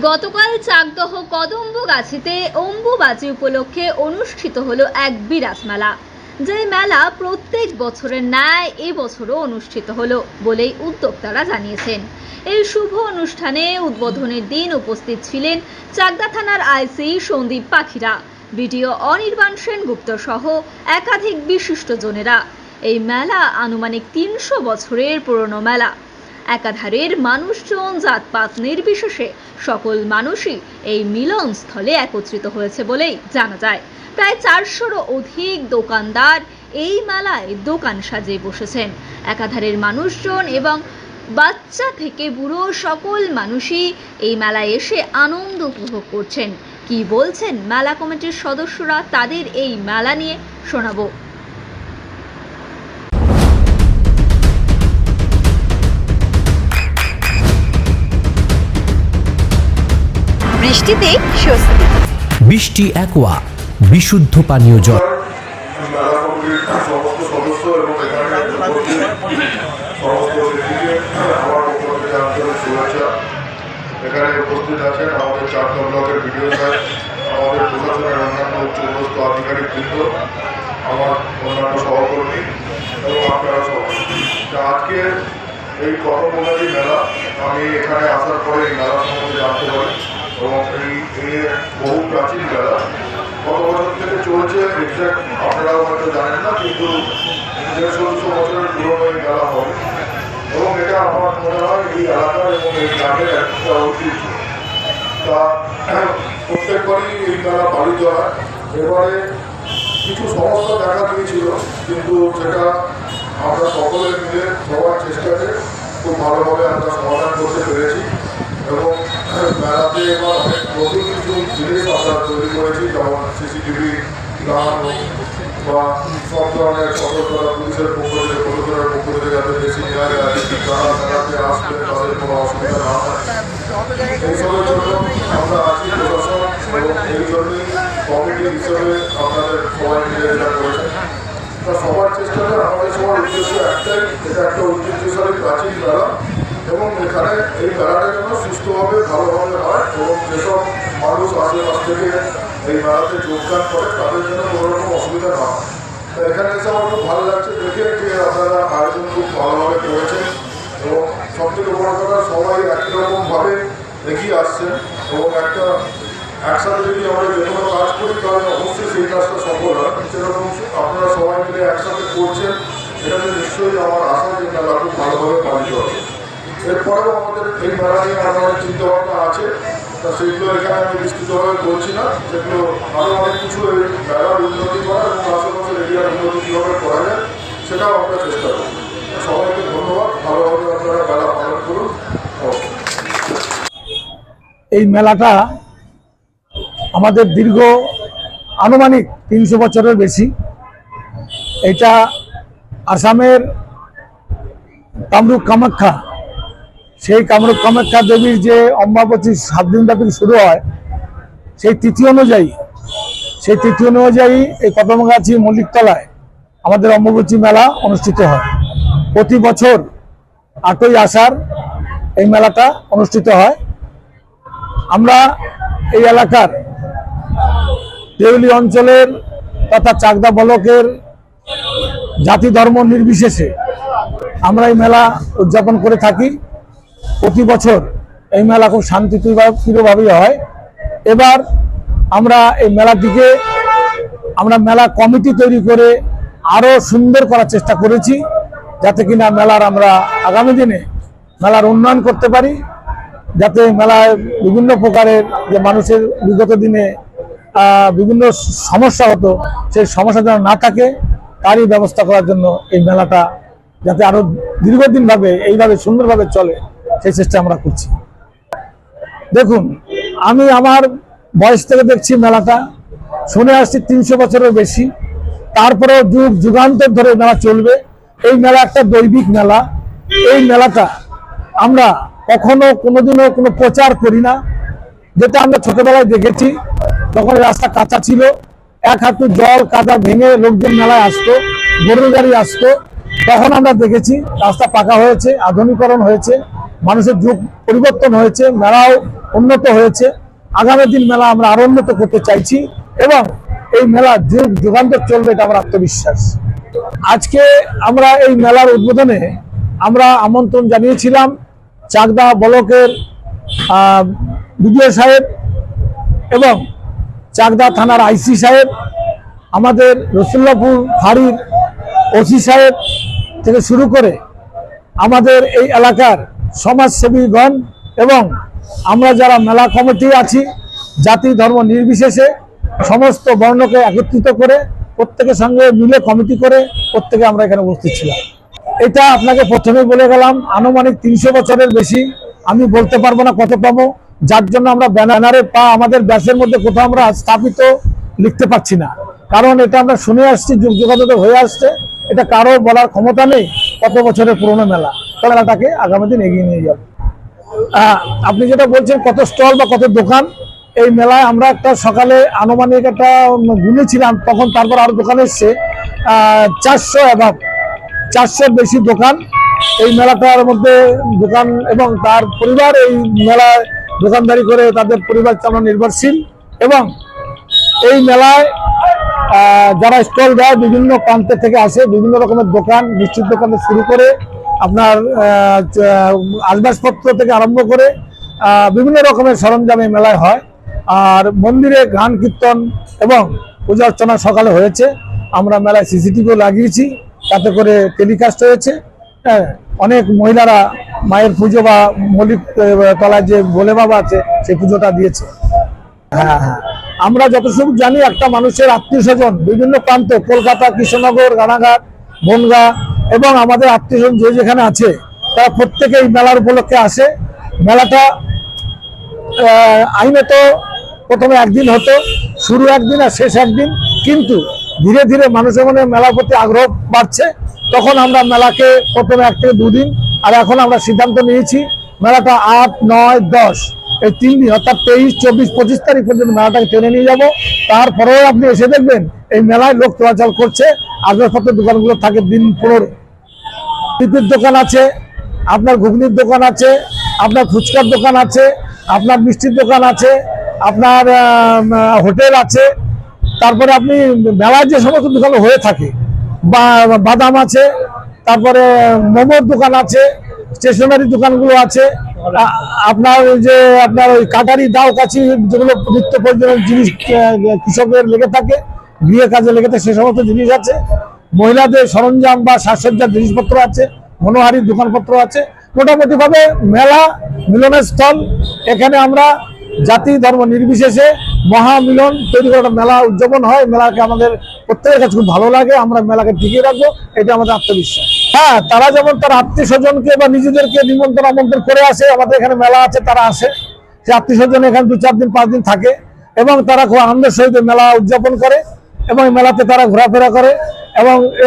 গতকাল চাকদহ কদম্বগাছিতে অম্বুবাচী উপলক্ষে অনুষ্ঠিত হলো এক বিরাট মেলা। যে মেলা প্রত্যেক বছরের ন্যায় এবছরও অনুষ্ঠিত হলো বলেই উদ্যোক্তারা জানিয়েছেন। এই শুভ অনুষ্ঠানে উদ্বোধনের দিন উপস্থিত ছিলেন চাকদা থানার আইসি সন্দীপ পাখিরা, বিডিও অনির্বাণ সেনগুপ্ত সহ একাধিক বিশিষ্টজনেরা। এই মেলা আনুমানিক ৩০০ বছরের পুরনো মেলা। একাধারের মানুষজন জাতপাত নির্বিশেষে সকল মানুষই এই মিলনস্থলে একত্রিত হয়েছে বলেই জানা যায়। প্রায় ৪০০রও অধিক দোকানদার এই মেলায় দোকান সাজিয়ে বসেছেন। একাধারের মানুষজন এবং বাচ্চা থেকে বুড়ো সকল মানুষই এই মেলায় এসে আনন্দ উপভোগ করছেন। কি বলছেন মেলা কমিটির সদস্যরা তাদের এই মেলা নিয়ে শোনাবো। বৃষ্টিতে স্বস্তি। বৃষ্টি অ্যাকোয়া বিশুদ্ধ পানীয় জল। মেলা কমিটির সমস্ত সদস্য এবং এখানে সমস্ত ব্যক্তিকে আমার পক্ষ থেকে আন্তরিক শুভেচ্ছা। এখানে উপস্থিত আছেন আমাদের চাকদা ব্লকের বিডিও সাহেব, আমাদের প্রশাসনের অন্যান্য উচ্চপদস্থ আধিকারিক বৃন্দ, আমার অন্যান্য সহকর্মী এবং আপনারা সবাই। আজকে এই কদম্বগাছি মেলা, আমি এখানে আসার পরে এই মেলা সম্বন্ধে জানতে পারি এবং এই বহু প্রাচীন মেলা কত বছর থেকে চলছে এক্সাক্ট আপনারাও হয়তো জানেন না, কিন্তু ১৫০ বছরের পুরনো এই মেলা হবে এবং এটা আমার মনে হয় এই এলাকার এবং এই গ্রামের একটা ঐতিহ্য। তা প্রত্যেকবারই এই মেলা পালিত হয়। এবারে কিছু সমস্যা দেখা দিয়েছিল, কিন্তু সেটা আমরা সকলে মিলে সবার চেষ্টাতে খুব ভালোভাবে আমরা সমাধান করতে পেরেছি এবং মেলাতে এবার অনেক নতুন কিছু জিনিস আমরা তৈরি করেছি, যেমন সিসিটিভি লাগানো বা সব ধরনের সতর্কতা পুলিশের পক্ষ থেকে, প্রশাসনের পক্ষ থেকে যাতে বেশি নেওয়া যায়, যারা মেলাতে আসবে তাদের কোনো অসুবিধা না হয় এইসবের জন্য আমরা আছি প্রশাসন এবং এই জন্যই কমিটি হিসেবে আপনাদের সবাই মিলে এটা করেছেন। তা সবার চেষ্টাতে আমাদের সবার উদ্দেশ্য একটাই, এটা একটা ঐতিহ্যশালী প্রাচীন মেলা এবং এখানে এই মেলাটা যেন সুস্থভাবে ভালোভাবে হয় এবং যেসব মানুষ আশেপাশ থেকে এই মেলাতে যোগদান করে তাদের জন্য কোনো রকম অসুবিধা না হয়। তা এখানে এসে আমার খুব ভালো লাগছে দেখে যে আপনারা আয়োজন খুব ভালোভাবে করেছেন এবং সবথেকে বড় কথা সবাই একই রকমভাবে এগিয়ে আসছেন এবং একটা একসাথে যদি আমরা যে কোনো কাজ করি তাহলে অবশ্যই সেই কাজটা সফল হয়। সেরকম আপনারা সবাই মিলে একসাথে করছেন, এটাতে নিশ্চয়ই আমার আশা যে মেলা খুব ভালোভাবে পালিত হবে। এরপরেও আমাদের এই মেলা নিয়ে আমাদের চিন্তাভাবনা আছে, তা সেগুলো এখানে আমি বিস্তৃতভাবে বলছি না, সেগুলো আরও অনেক কিছু এই মেলার উন্নতি করা এবং আশেপাশের এরিয়ার উন্নতি কীভাবে করা যায় সেটাও আমরা চেষ্টা করি। সবাইকে ধন্যবাদ, ভালোভাবে আপনারা মেলা পালন করুন। এই মেলাটা আমাদের দীর্ঘ আনুমানিক ৩০০ বছরের বেশি। এটা আসামের কামরূপ কামাখ্যা, সেই কামরূপ কামাখ্যা দেবীর যে অম্বাবতী ৭ দিন ব্যাপী শুরু হয়, সেই তিথি অনুযায়ী এই কদম্বগাছি মল্লিকতলায় আমাদের অম্বাবতী মেলা অনুষ্ঠিত হয়। প্রতি বছর ৮ই আষাঢ় এই মেলাটা অনুষ্ঠিত হয়। আমরা এই এলাকার দেউলি অঞ্চলের তথা চাকদা ব্লকের জাতি ধর্ম নির্বিশেষে আমরা এই মেলা উদযাপন করে থাকি। প্রতি বছর এই মেলা খুব শান্তিপ্রিয়ভাবেই হয়। এবার আমরা এই মেলার দিকে মেলা কমিটি তৈরি করে আরও সুন্দর করার চেষ্টা করেছি, যাতে কিনা মেলার আমরা আগামী দিনে মেলার উন্নয়ন করতে পারি, যাতে মেলায় বিভিন্ন প্রকারের যে মানুষের বিগত দিনে বিভিন্ন সমস্যা হতো সেই সমস্যা যেন না থাকে তারই ব্যবস্থা করার জন্য এই মেলাটা যাতে আরো দীর্ঘদিনভাবে এইভাবে সুন্দরভাবে চলে সেই চেষ্টা আমরা করছি। দেখুন, আমি আমার বয়স থেকে দেখছি মেলাটা, শুনে আসছি 300 বছরের বেশি। তারপরেও যুগ যুগান্তর ধরে মেলা চলবে। এই মেলা একটা দৈবিক মেলা। এই মেলাটা আমরা কখনো কোনোদিনও কোনো প্রচার করি না। যেটা আমরা ছোটবেলায় দেখেছি, তখন রাস্তা কাঁচা ছিল, এক হাঁটু জল কাদা ভেঙে লোকজন মেলায় আসতো, গরুর গাড়ি আসতো। তখন আমরা দেখেছি রাস্তা পাকা হয়েছে, আধুনিকরণ হয়েছে, মানুষের যুগ পরিবর্তন হয়েছে, মেলাও উন্নত হয়েছে। আগামী দিন মেলা আমরা আরো উন্নত করতে চাইছি এবং এই মেলা যুগ যুগান্তর চলবে, এটা আমার আত্মবিশ্বাস। আজকে আমরা এই মেলার উদ্বোধনে আমরা আমন্ত্রণ জানিয়েছিলাম চাকদা ব্লকের বিডিও সাহেব এবং চাকদা থানার আইসি সাহেব, আমাদের রসুল্লাপুর ফাঁড়ির ওসি সাহেব থেকে শুরু করে আমাদের এই এলাকার সমাজসেবীগণ এবং আমরা যারা মেলা কমিটি আছি, জাতি ধর্ম নির্বিশেষে সমস্ত বর্ণকে একত্রিত করে প্রত্যেকের সঙ্গে মিলে কমিটি করে প্রত্যেকে আমরা এখানে উপস্থিত ছিলাম। এটা আপনাকে প্রথমে বলে গেলাম, আনুমানিক 300 বছরের বেশি। আমি বলতে পারবো না কততম, যার জন্য আমরা ব্যানারে আমাদের ব্যাসের মধ্যে কোথাও আমরা স্থাপিত লিখতে পারছি না, কারণ এটা আমরা শুনে আসছি, যুগ যুগান্তর হয়ে আসছে। এটা কারো বলার ক্ষমতা নেই কত বছরের পুরনো মেলা। মেলাটাকে আগামী দিন এগিয়ে নিয়ে যাবে। আপনি যেটা বলছেন কত স্টল বা কত দোকান, এই মেলায় আমরা একটা সকালে আনুমানিক একটা গুনেছিলাম, তখন তারপর আরো দোকান এসছে 400 বেশি দোকান এই মেলাটার মধ্যে। দোকান এবং তার পরিবার এই মেলায় দোকানদারি করে তাদের পরিবার চালানো নির্ভরশীল। এবং এই মেলায় যারা স্টল দেয় বিভিন্ন প্রান্তের থেকে আসে, বিভিন্ন রকমের দোকান, মিষ্টির দোকান থেকে শুরু করে আপনার আসবাবপত্র থেকে আরম্ভ করে বিভিন্ন রকমের সরঞ্জাম এই মেলায় হয়। আর মন্দিরে গান কীর্তন এবং পূজা অর্চনা সকালে হয়েছে। আমরা মেলায় সিসিটিভিও লাগিয়েছি, তাতে করে টেলিকাস্ট হয়েছে। হ্যাঁ, অনেক মহিলারা মায়ের পুজো বা মৌলিক তলায় যে ভোলে বাবা আছে সেই পুজোটা দিয়েছে। হ্যাঁ হ্যাঁ, আমরা যতটুকু জানি একটা মানুষের আত্মীয় স্বজন বিভিন্ন প্রান্তে, কলকাতা, কৃষ্ণনগর, রানাঘাট, বনগাঁ এবং আমাদের আত্মীয় স্বজন যে যেখানে আছে তারা প্রত্যেকে এই মেলার উপলক্ষে আসে। মেলাটা আইনত প্রথমে একদিন হতো, শুরু একদিন আর শেষ একদিন, কিন্তু ধীরে ধীরে মানুষের মনে মেলার প্রতি আগ্রহ বাড়ছে। তখন আমরা মেলাকে প্রথমে 1 থেকে 2 দিন, আর এখন আমরা সিদ্ধান্ত নিয়েছি মেলাটা 8, 9, 10 এই 3 দিন, অর্থাৎ 23, 24, 25 তারিখ পর্যন্ত মেলাটাকে টেনে নিয়ে যাব। তারপরেও আপনি এসে দেখবেন এই মেলায় লোক চলাচল করছে। আসবাবপত্রের দোকানগুলো থাকে দিন 15। টিপির দোকান আছে, আপনার ঘুগনির দোকান আছে, আপনার ফুচকার দোকান আছে, আপনার মিষ্টির দোকান আছে, আপনার হোটেল আছে। তারপরে আপনি মেলায় যে সমস্ত দোকান হয়ে থাকে, বাদাম আছে, তারপরে মোমোর দোকান আছে, স্টেশনারি দোকানগুলো আছে, আপনার যে আপনার ওই কাটারি দাও কাছি যেগুলো নিত্য প্রয়োজনীয় জিনিস কৃষকের লেগে থাকে, গৃহে কাজে লেগে থাকে, সে সমস্ত জিনিস আছে। মহিলাদের সরঞ্জাম বা সাজসজ্জার জিনিসপত্র আছে, মনোহারীর দোকানপত্র আছে। মোটামুটি ভাবে মেলা মিলনের স্থল। এখানে আমরা জাতি ধর্ম নির্বিশেষে মহামিলন তৈরি করে মেলা উদযাপন হয়। মেলাকে আমাদের প্রত্যেকের কাছে খুব ভালো লাগে, আমরা মেলাকে টিকিয়ে রাখবো, এটা আমাদের আত্মবিশ্বাস। হ্যাঁ, তারা যেমন তার আত্মীয় স্বজনকে বা নিজেদেরকে নিমন্ত্রণ আমন্ত্রণ করে আসে, আমাদের এখানে মেলা আছে তারা আসে, সে আত্মীয় স্বজন এখানে 2, 4 দিন 5 দিন থাকে এবং তারা খুব আনন্দের সহিত মেলা উদযাপন করে এবং মেলাতে তারা ঘোরাফেরা করে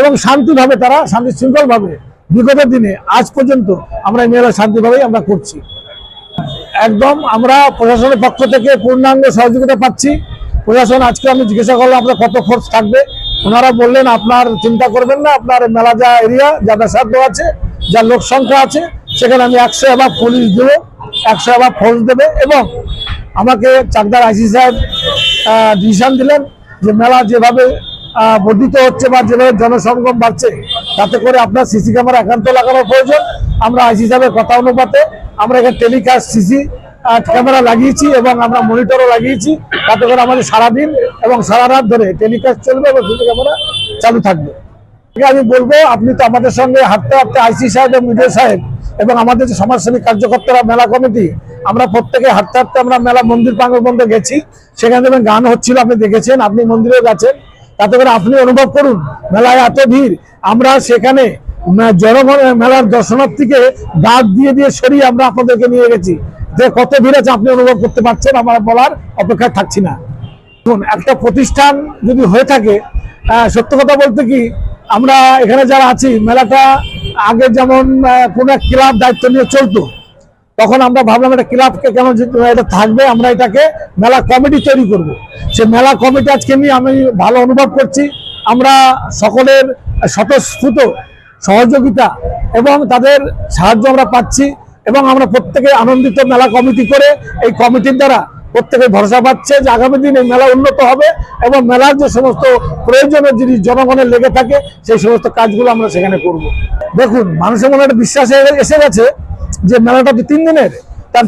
এবং শান্তিভাবে, তারা শান্তি শৃঙ্খলভাবে বিগত দিনে আজ পর্যন্ত আমরা এই মেলা শান্তিভাবেই আমরা করছি। একদম আমরা প্রশাসনের পক্ষ থেকে পূর্ণাঙ্গ সহযোগিতা পাচ্ছি। প্রশাসন আজকে আমি জিজ্ঞাসা করলাম আপনার কত ফোর্স থাকবে, ওনারা বললেন আপনার চিন্তা করবেন না, আপনার মেলা যা এরিয়া, যা ব্যাসার্ধ আছে, যা লোক সংখ্যা আছে, সেখানে আমি 100 অ্যাবাব পুলিশ দেবো, 100 অ্যাবাব ফোর্স দেবে। এবং আমাকে চাকদার আইসি সাহেব ডিসিশন দিলেন যে মেলা যেভাবে বর্ধিত হচ্ছে বা যেভাবে জনসমাগম বাড়ছে, তাতে করে আপনার সিসি ক্যামেরা একান্ত লাগানোর প্রয়োজন। আমরা আইসি সাহেবের কথা অনুপাতে আমরা এখানে টেলিকাস্ট সিসি ক্যামেরা লাগিয়েছি এবং আমরা মনিটরও লাগিয়েছি, তাতে করে আমাদের সারাদিন এবং সারা রাত ধরে টেলিকাস্ট চলবে এবং সিসি ক্যামেরা চালু থাকবে। আমি বলবো আপনি তো আমাদের সঙ্গে হাঁটতে হাঁটতে আইসি সাহেব এবং বিডিও সাহেব এবং আমাদের যে সমাজসেবী কার্যকর্তারা মেলা কমিটি, আমরা প্রত্যেকে হাঁটতে হাঁটতে আমরা মেলা মন্দির প্রাঙ্গণ পর্যন্ত গেছি। সেখানে দেখবেন গান হচ্ছিল, আপনি দেখেছেন, আপনি মন্দিরেও গেছেন, তাতে করে আপনি অনুভব করুন মেলায় এত ভিড়। আমরা সেখানে জনগণ মেলার দর্শনার্থীকে ডাক দিয়ে দিয়ে সরিয়ে আমরা আপনাদেরকে নিয়ে গেছি, যে কত ভিড় আছে আপনি অনুভব করতে পারছেন, আমার বলার অপেক্ষায় থাকছি না। দেখুন, একটা প্রতিষ্ঠান যদি হয়ে থাকে, সত্য কথা বলতে কি, আমরা এখানে যারা আছি, মেলাটা আগে যেমন কোনো এক ক্লাব দায়িত্ব নিয়ে চলতো, তখন আমরা ভাবলাম এটা ক্লাবকে কেন এটা থাকবে, আমরা এটাকে মেলা কমিটি তৈরি করব। সে মেলা কমিটি আজকে নিয়ে আমি ভালো অনুভব করছি। আমরা সকলের স্বতঃস্ফূর্ত সহযোগিতা এবং তাদের সাহায্য আমরা পাচ্ছি, এবং আমরা প্রত্যেকে আনন্দিত। মেলা কমিটি করে এই কমিটির দ্বারা প্রত্যেকে ভরসা পাচ্ছে যে আগামী দিনে মেলা উন্নত হবে, এবং মেলার যে সমস্ত প্রয়োজনীয় জিনিস জনগণের লেগে থাকে সেই সমস্ত কাজগুলো আমরা সেখানে করব। দেখুন, মানুষের মনে একটা বিশ্বাস এসে গেছে যে মেলাটা তো 3 দিনের,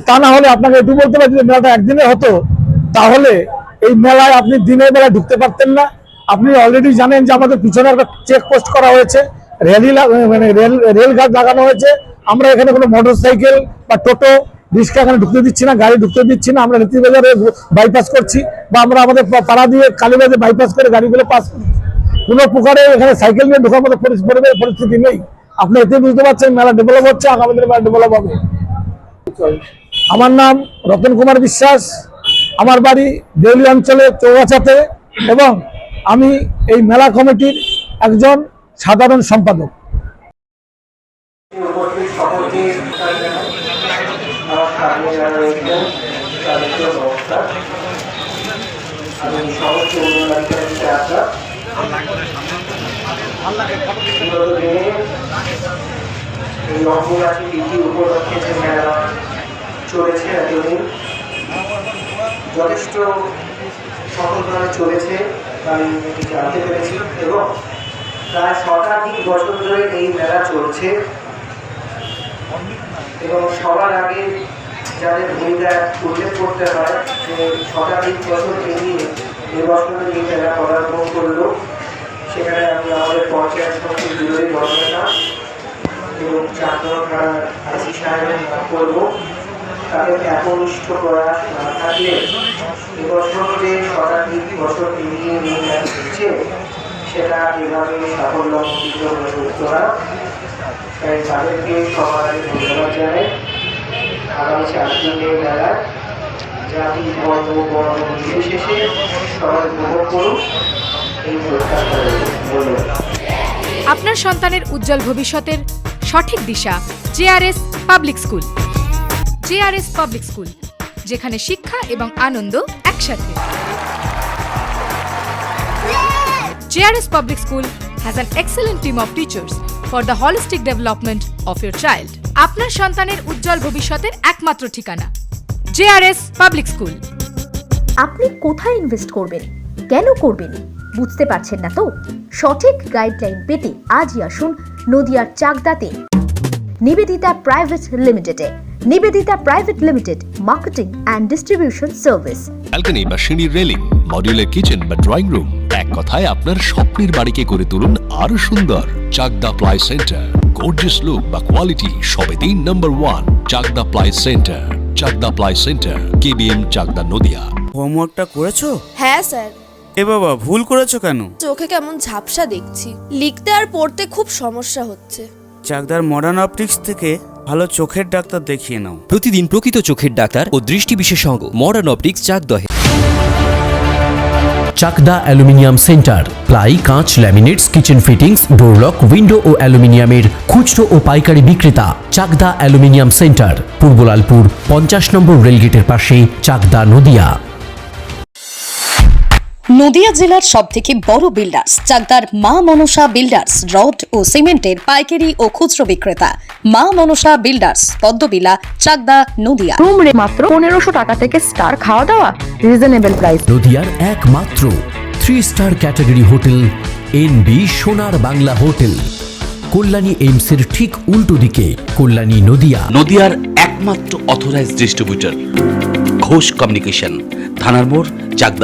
তা না হলে আপনাকে একটু বলতে পারি যে মেলাটা একদিনের হতো, তাহলে এই মেলায় আপনি দিনের বেলায় ঢুকতে পারতেন না। আপনি অলরেডি জানেন যে আমাদের পিছনে একটা চেকপোস্ট করা হয়েছে, রেল গার্ড লাগানো হয়েছে। আমরা এখানে কোনো মোটরসাইকেল বা টোটো রিক্সা এখানে ঢুকতে দিচ্ছি না, গাড়ি ঢুকতে দিচ্ছি না। আমরা নীতিবাজারে বাইপাস করছি, বা আমরা আমাদের পাড়া দিয়ে কালীবাজারে বাইপাস করে গাড়িগুলো পাস করছি। কোনো প্রকারে এখানে সাইকেল নিয়ে ঢোকার মতো পরিস্থিতি নেই। আপনি এতে বুঝতে পারছেন মেলা ডেভেলপ হচ্ছে, আগামী দিনে মেলা ডেভেলপ হবে। আমার নাম রতন কুমার বিশ্বাস, আমার বাড়ি দেউলি অঞ্চলে চৌগাছাতে, এবং আমি এই মেলা কমিটির একজন সাধারণ সম্পাদক। উপস্থিত সকলকে আমার সামনে যারা রয়েছেন তাদেরকে নমস্কার। আমি সমস্ত অনুবাদিকার চাচা। বিগত দিনে এই অঙ্গরাশি তিথি উপলক্ষে যে মেলা চলেছে এতদিন যথেষ্ট সফলভাবে চলেছে আমি এটি জানতে পেরেছি, এবং প্রায় শতাধিক বছর ধরে এই মেলা চলছে, এবং সবার আগে যাদের ভূমিকা উল্লেখ করতে হয় যে শতাধিক বছর পেরিয়ে এবছর এই মেলা পদার্পণ করলো, সেখানে আমি আমাদের পঞ্চায়েত সমিতির বিরোধী দলনেতা এবং চাকদা আইসি সাহেবের নাম করবো। তাদের একনিষ্ঠ প্রয়াস না থাকলে এবছর যে শতাধিক বছর পেরিয়ে এই মেলা চলছে সেটা এভাবে সাফল্যমণ্ডিত হয়ে উঠত না। তাই তাদেরকে সবার আগে ধন্যবাদ জানাই। আগামী 4 দিনের মেলায় জাতি ধর্ম বর্ণ নির্বিশেষে সবাই উপভোগ করুন এই প্রত্যাশা রইল। আপনার সন্তানের উজ্জ্বল ভবিষ্যতের সঠিক দিশা JRS public school. JRS public school, যেখানে শিক্ষা এবং আনন্দ একসাথে। JRS Public School has an excellent team of teachers for the holistic development of your child. আপনার সন্তানের উজ্জ্বল ভবিষ্যতের একমাত্র ঠিকানা JRS Public School। আপনি কোথায় ইনভেস্ট করবেন, কেন করবেন বুঝতে পারছেন না তো? সঠিক গাইডলাইন পেতে আজই আসুন নদিয়ার চাকদাতে নিবেদিতা প্রাইভেট লিমিটেডে। Nivedita private limited, marketing and distribution service. Balcony বা সিঁড়ির রেলিং, মডিউলার কিচেন বা ড্রয়িং রুম, এক কথায় আপনার স্বপ্নের বাড়িকে করে তুলুন আরো সুন্দর। Chakda ply centre, gorgeous look বা কোয়ালিটি সবে 3 number 1 Chakda ply centre. Chakda ply centre, KBM Chakda Nadia. হোমওয়ার্কটা করেছো? হ্যাঁ স্যার। এ বাবা, ভুল করেছো কেন? চোখে কেমন ঝাপসা দেখছি, লিখতে আর পড়তে খুব সমস্যা হচ্ছে। চাকদার মডার্ন অপটিক্স থেকে ভালো চোখের ডাক্তার দেখিয়ে নাও। প্রতিদিন প্রকৃত চোখের ডাক্তার ও দৃষ্টি বিশেষজ্ঞ মডার্ন অপটিক্স চাকদহে। চাকদা অ্যালুমিনিয়াম সেন্টার, প্লাই, কাঁচ, laminates, kitchen fittings, door lock, window ও অ্যালুমিনিয়ামের খুচরো ও পাইকারি বিক্রেতা। চাকদা অ্যালুমিনিয়াম সেন্টার, পূর্ব লালপুর 50 নম্বর রেলগেটের পাশে, চাকদা নদিয়া। নদিয়া জেলার সবথেকে বড় বিল্ডার্স চাকদার মা মনসা বিল্ডার্স, রড ও সিমেন্টের পাইকারি ও খুচরো বিক্রেতা। মা মনসা বিল্ডার্স, পদ্মবিলা, চাকদা নদিয়া। রুম রে মাত্র 1500 টাকা থেকে স্টার, খাওয়া দাওয়া রিজনেবল প্রাইস। নদিয়ার একমাত্র 3 স্টার ক্যাটাগরি হোটেল NB সোনার বাংলা হোটেল, কল্যাণী এইমসের ঠিক উল্টো দিকে, কল্যাণী নদিয়া। নদিয়ার একমাত্র অথরাইজড ডিস্ট্রিবিউটর ঘোষ কমিউনিকেশন, থানার মোড়, চাকদা